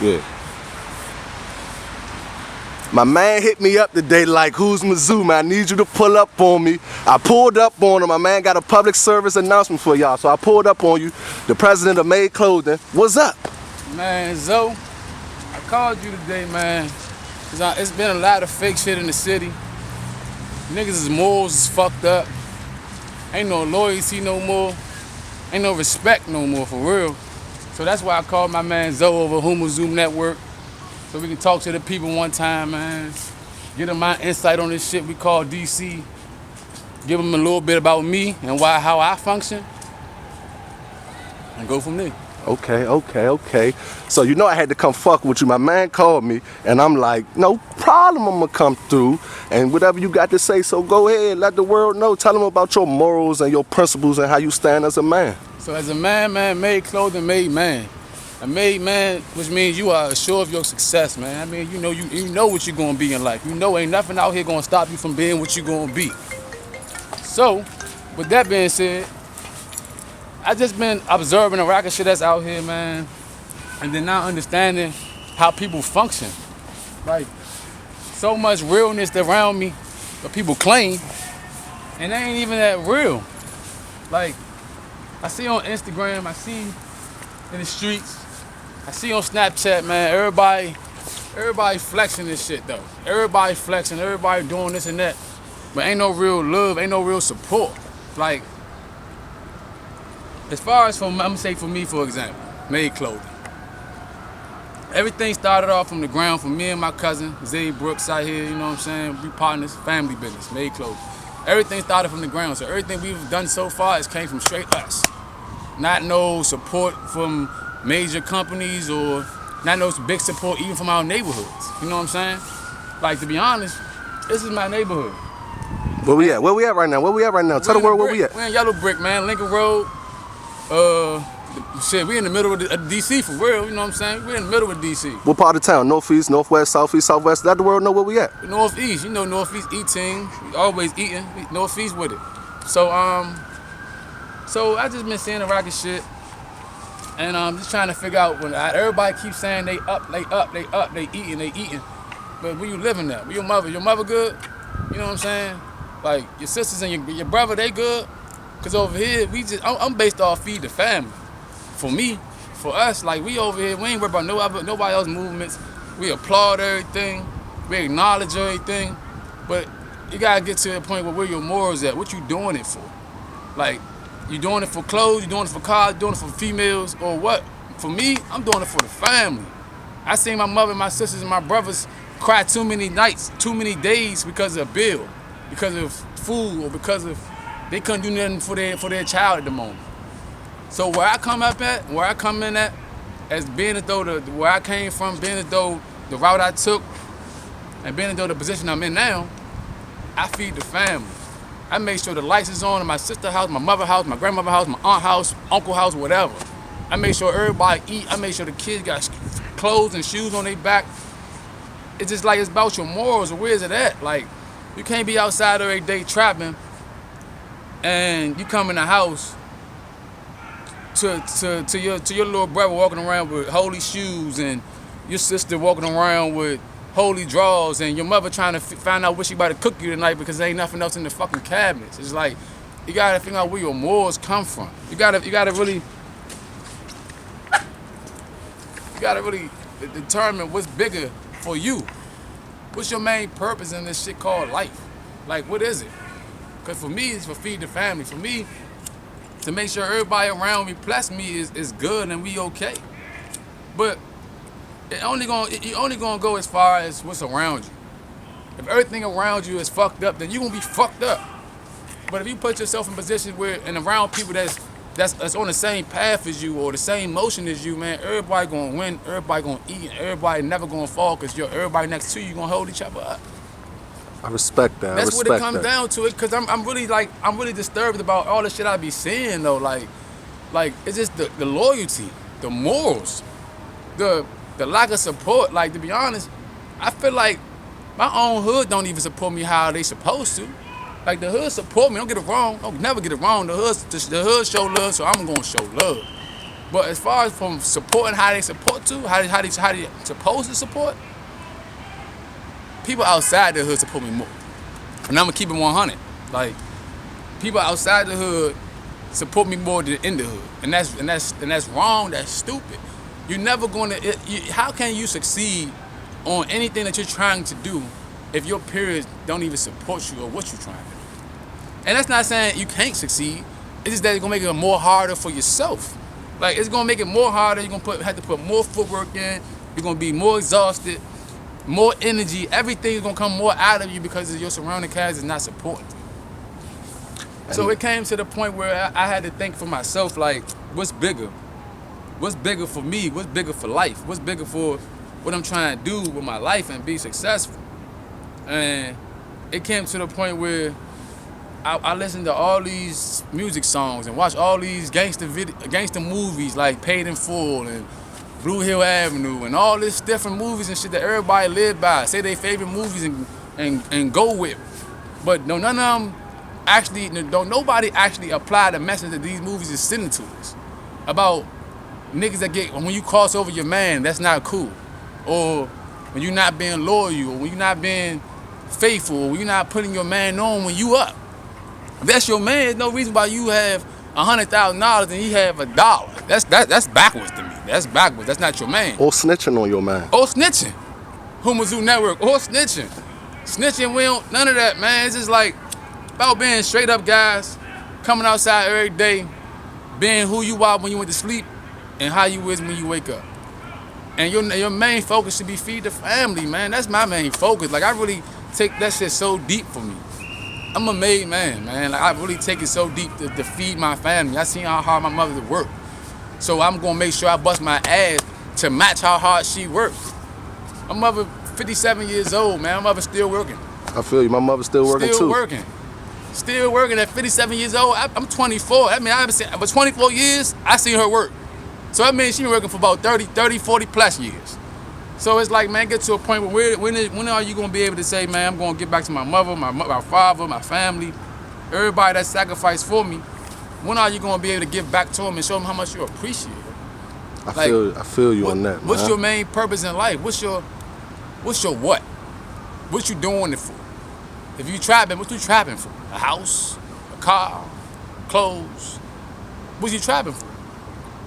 Yeah. My man hit me up today like, Houzmazoo, man, I need you to pull up on me. I pulled up on him. My man got a public service announcement for y'all. So I pulled up on you, the president of M.A.D.E Clothing. What's up? Man, Zoe, I called you today, man, because it's been a lot of fake shit in the city. Niggas' morals is fucked up. Ain't no loyalty no more. Ain't no respect no more, for real. So that's why I called my man Zoe over Houzmazoo Network, so we can talk to the people one time, man. Get them my insight on this shit we call DC. Give them a little bit about me and how I function, and go from there. Okay. So you know I had to come fuck with you. My man called me, and I'm like, no problem, I'm gonna come through. And whatever you got to say, so go ahead, let the world know. Tell them about your morals and your principles and how you stand as a man. So as a man, M.A.D.E Clothing, M.A.D.E man. A M.A.D.E man, which means you are assured of your success, man. I mean, you know what you're gonna be in life. You know ain't nothing out here gonna stop you from being what you're gonna be. So, with that being said, I just been observing the racket shit that's out here, man, and then now understanding how people function. Like, so much realness around me, but people claim, and they ain't even that real. Like, I see on Instagram, I see in the streets, I see on Snapchat, man, everybody flexing this shit though. Everybody flexing, everybody doing this and that, but ain't no real love, ain't no real support. Like, as far as I'm gonna say for me, for example, M.A.D.E Clothing. Everything started off from the ground from me and my cousin, Zay Brooks out here, you know what I'm saying? We partners, family business, M.A.D.E Clothing. Everything started from the ground, so everything we've done so far has came from straight us. Not no support from major companies or not no big support even from our neighborhoods, you know what I'm saying? Like, to be honest, this is my neighborhood. Where we at? Where we at right now? Tell the world where we at. We're in Yellow Brick, man, Lincoln Road. Shit, we in the middle of DC for real, you know what I'm saying? We're in the middle of DC. What part of town? Northeast, northwest, southeast, southwest? Let the world know where we at. Northeast, you know, Northeast eating, always eating, Northeast with it. So I just been seeing the rocket shit, and just trying to figure out when everybody keeps saying they eating, but where you living at? Where your mother good? You know what I'm saying? Like, your sisters and your brother, they good? Cause over here, I'm based off feed the family. For me, for us, like, we over here, we ain't worried about nobody else's movements. We applaud everything, we acknowledge everything, but you gotta get to a point where your morals at, what you doing it for? Like, you doing it for clothes, you doing it for cars, you doing it for females, or what? For me, I'm doing it for the family. I seen my mother, my sisters, and my brothers cry too many nights, too many days because of a bill, because of food, or because of they couldn't do nothing for their child at the moment. So where I come in at, as being as though where I came from, being as though the route I took, and being as though the position I'm in now, I feed the family. I make sure the lights is on in my sister's house, my mother's house, my grandmother's house, my aunt's house, uncle's house, whatever. I make sure everybody eat. I make sure the kids got clothes and shoes on their back. It's just like, it's about your morals, or where is it at? Like, you can't be outside every day trapping, and you come in the house to your little brother walking around with holy shoes, and your sister walking around with holy drawers, and your mother trying to find out what she about to cook you tonight because there ain't nothing else in the fucking cabinets. It's like, you gotta figure out where your morals come from. You gotta really determine what's bigger for you. What's your main purpose in this shit called life? Like, what is it? Because for me, it's for feed the family. For me, to make sure everybody around me plus me is good and we okay. But you only gonna go as far as what's around you. If everything around you is fucked up, then you gonna be fucked up. But if you put yourself in positions where and around people that's on the same path as you or the same motion as you, man, everybody gonna win, everybody gonna eat, and everybody never gonna fall because everybody next to you gonna hold each other up. I respect that. That's what it comes down to. It, cause I'm really disturbed about all the shit I be seeing though. Like it's just the loyalty, the morals, the lack of support. Like, to be honest, I feel like my own hood don't even support me how they supposed to. Like, the hood support me. Don't get it wrong. Don't never get it wrong. The hood show love, so I'm gonna show love. But as far as from supporting how they support to, how they supposed to support, people outside the hood support me more. And I'm gonna keep it 100. Like, people outside the hood support me more than in the hood, and that's wrong. That's stupid. You're never gonna. How can you succeed on anything that you're trying to do if your peers don't even support you or what you're trying to do? And that's not saying you can't succeed. It's just that it's gonna make it more harder for yourself. Like, it's gonna make it more harder. You're gonna have to put more footwork in. You're gonna be more exhausted, more energy. Everything is gonna come more out of you because your surrounding cast is not supporting you. So it came to the point where I had to think for myself, like, what's bigger? What's bigger for me? What's bigger for life? What's bigger for what I'm trying to do with my life and be successful? And it came to the point where I listened to all these music songs and watched all these gangster movies like Paid in Full and Blue Hill Avenue and all this different movies and shit that everybody live by, say their favorite movies and go with. But none of them actually, nobody actually apply the message that these movies is sending to us about niggas that get, when you cross over your man, that's not cool, or when you're not being loyal, or when you're not being faithful, or when you're not putting your man on when you up. If that's your man, there's no reason why you have $100,000 and he have $1. That's backwards to me. That's backwards. That's not your man. Or snitching on your man. Or snitching. HouzmazooNetwork. Network. Or snitching. Snitching, we don't, none of that, man. It's just like about being straight up guys, coming outside every day, being who you are when you went to sleep, and how you is when you wake up. And your main focus should be feed the family, man. That's my main focus. Like, I really take that shit so deep for me. I'm a made man, man. Like, I really take it so deep to feed my family. I seen how hard my mother worked. So I'm gonna make sure I bust my ass to match how hard she worked. My mother 57 years old, man. My mother still working. I feel you. My mother's still working too. Still working at 57 years old. I'm 24. I mean, but 24 years, I seen her work. So that means she been working for about 30, 40 plus years. So it's like, man, get to a point where when are you gonna be able to say, man, I'm gonna get back to my mother, my father, my family, everybody that sacrificed for me. When are you gonna be able to give back to them and show them how much you appreciate it? I feel you on that, man. What's your main purpose in life? What's your what? What you doing it for? If you trapping, what you trapping for? A house, a car, clothes. What you trapping for?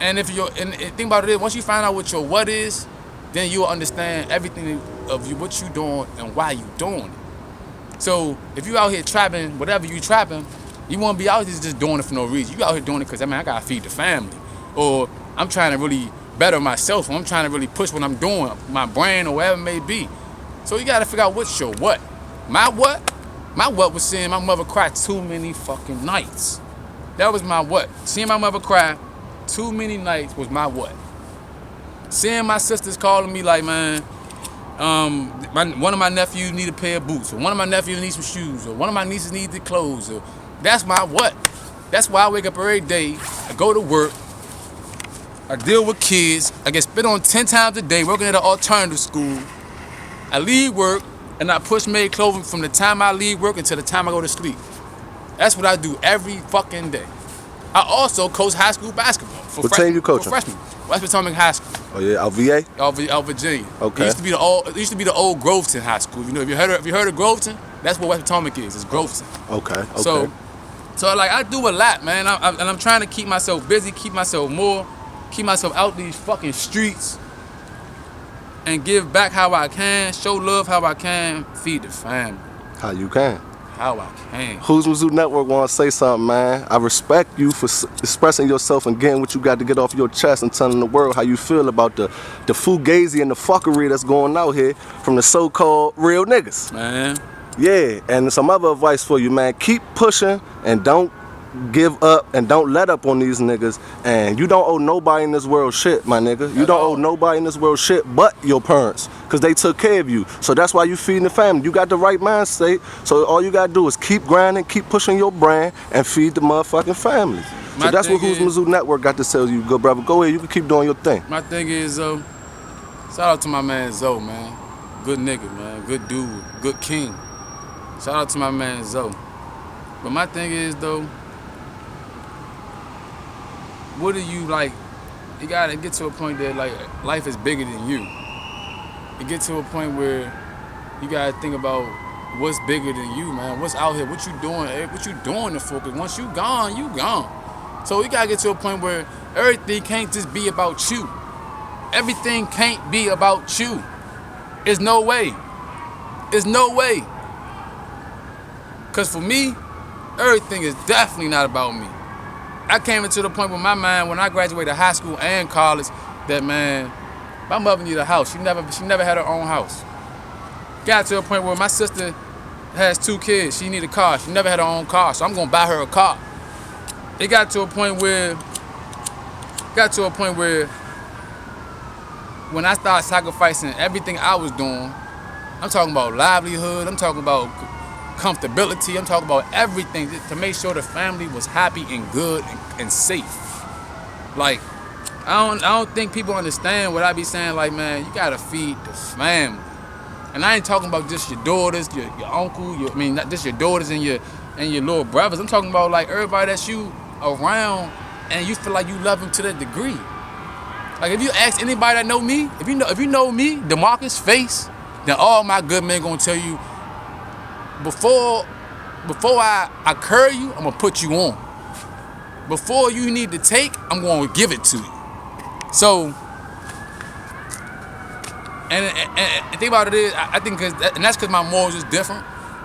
And think about it, once you find out what your what is, then you'll understand everything of you, what you doing and why you doing it. So if you out here trapping, whatever you trapping, you won't be out here just doing it for no reason. You out here doing it because, I mean, I gotta feed the family, or I'm trying to really better myself, or I'm trying to really push what I'm doing, my brain or whatever it may be. So you gotta figure out what's your what. My what was seeing my mother cry too many fucking nights. That was my what. Seeing my mother cry too many nights was my what. Seeing my sisters calling me like, man, one of my nephews need a pair of boots, or one of my nephews needs some shoes, or one of my nieces needs the clothes. Or, that's my what. That's why I wake up every day, I go to work, I deal with kids, I get spit on 10 times a day working at an alternative school. I leave work, and I push M.A.D.E clothing from the time I leave work until the time I go to sleep. That's what I do every fucking day. I also coach high school basketball. What team you coaching? For freshmen. West Potomac High School. Oh yeah, LVA? Out Virginia. Okay. It used to be the old Groveton High School. You know, if you heard of Groveton, that's what West Potomac is. It's Groveton. Okay. So like, I do a lot, man. And I'm trying to keep myself busy, keep myself out these fucking streets, and give back how I can, show love how I can, feed the family. How you can. How I can. Houzmazoo Network want to say something, man. I respect you for expressing yourself and getting what you got to get off your chest and telling the world how you feel about the fugazi and the fuckery that's going out here from the so-called real niggas. Man. Yeah, and some other advice for you, man. Keep pushing and don't give up and don't let up on these niggas. And you don't owe nobody in this world shit, my nigga. You don't owe nobody in this world shit but your parents, because they took care of you. So that's why you feeding the family. You got the right mindset. So all you gotta do is keep grinding, keep pushing your brand, and feed the motherfucking family. So that's what Houzmazoo Network got to tell you, good brother. Go ahead, you can keep doing your thing. My thing is, shout out to my man Zoe, man. Good nigga, man. Good dude. Good king. Shout out to my man Zoe. But my thing is, though, what do you like? you gotta get to a point that like life is bigger than you. You get to a point where you gotta think about what's bigger than you, man. What's out here? What you doing? What you doing it for? Because once you gone, you gone. So you gotta get to a point where everything can't just be about you. Everything can't be about you. There's no way. There's no way. Cause for me, everything is definitely not about me. I came into the point with my mind when I graduated high school and college that, man, my mother needed a house. She never had her own house. Got to a point where my sister has 2 kids. She need a car. She never had her own car, so I'm gonna buy her a car. It got to a point where when I started sacrificing everything I was doing, I'm talking about livelihood, I'm talking about comfortability, I'm talking about everything to make sure the family was happy and good and safe. Like, I don't think people understand what I be saying. Like, man, you gotta feed the family. And I ain't talking about just your daughters, your uncle, not just your daughters and your little brothers. I'm talking about like everybody that's you around and you feel like you love them to that degree. Like if you ask anybody that know me, if you know me, Demarkus face, then all my good men gonna tell you before I curry you, I'm gonna put you on. Before you need to take, I'm gonna give it to you. So, and the thing about it is, I think that's because my morals is different.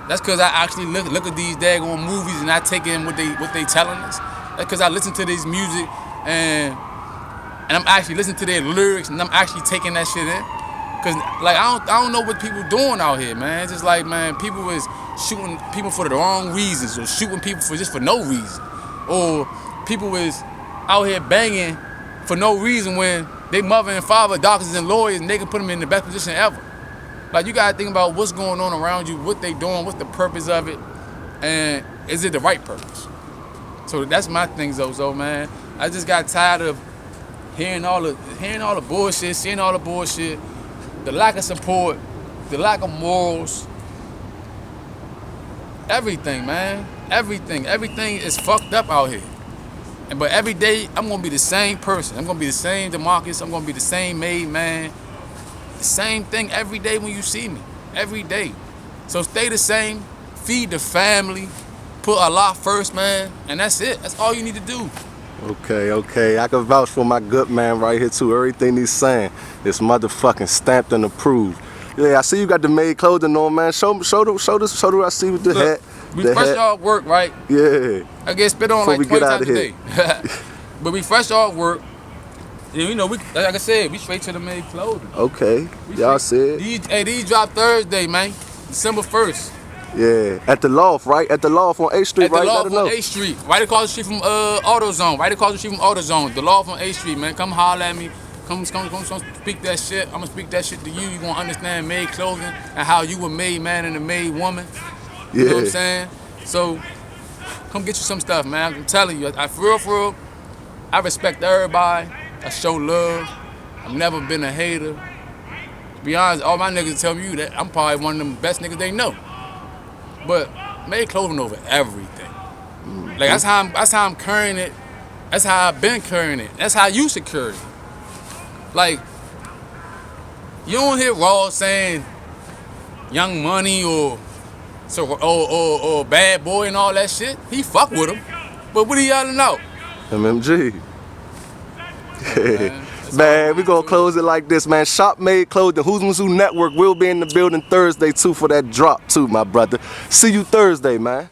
That's because I actually look at these daggone movies and I take in what they telling us. That's because I listen to this music and I'm actually listening to their lyrics and I'm actually taking that shit in. Cause like I don't know what people doing out here, man. It's just like, man, people is shooting people for the wrong reasons or shooting people for no reason, or people is out here banging for no reason when they mother and father doctors and lawyers and they can put them in the best position ever. Like you gotta think about what's going on around you, what they doing, what's the purpose of it, and is it the right purpose? So that's my thing, Zozo, man. I just got tired of hearing all the bullshit, seeing all the bullshit, the lack of support, the lack of morals, everything, man. Everything is fucked up out here. But every day I'm gonna be the same person. I'm gonna be the same Demarkus. I'm gonna be the same made man. The same thing every day when you see me. Every day. So stay the same. Feed the family. Put Allah first, man. And that's it. That's all you need to do. Okay. I can vouch for my good man right here too. Everything he's saying is motherfucking stamped and approved. Yeah, I see you got the M.A.D.E clothing on, man. Show the I see with the hat. We fresh off work, right? Yeah. I get spit on Before like 20 times a day. But we fresh off work. And you know, like I said, we straight to the M.A.D.E clothing. Okay. Y'all said. These drop Thursday, man. December 1st. Yeah. At the loft, right? At the loft on 8th Street, right? At the loft on 8th Street. Right across the street from AutoZone. Right across the street from AutoZone. The loft on 8th Street, man. Come holler at me. Come speak that shit. I'm gonna speak that shit to you. You gonna understand M.A.D.E clothing and how you were made man and a made woman. You know what I'm saying? So come get you some stuff, man. I'm telling you, for real, I respect everybody. I show love. I've never been a hater. To be honest, all my niggas tell me that I'm probably one of them best niggas they know. But M.A.D.E clothing over everything. Like that's how I'm carrying it. That's how I've been carrying it. That's how you should carry it. Like, you don't hear Raw saying Young Money or Bad Boy and all that shit. He fuck with him. But what are y'all know? MMG. Man, we gonna close it like this, man. Shop M.A.D.E clothing. Houzmazoo Network will be in the building Thursday too for that drop too, my brother. See you Thursday, man.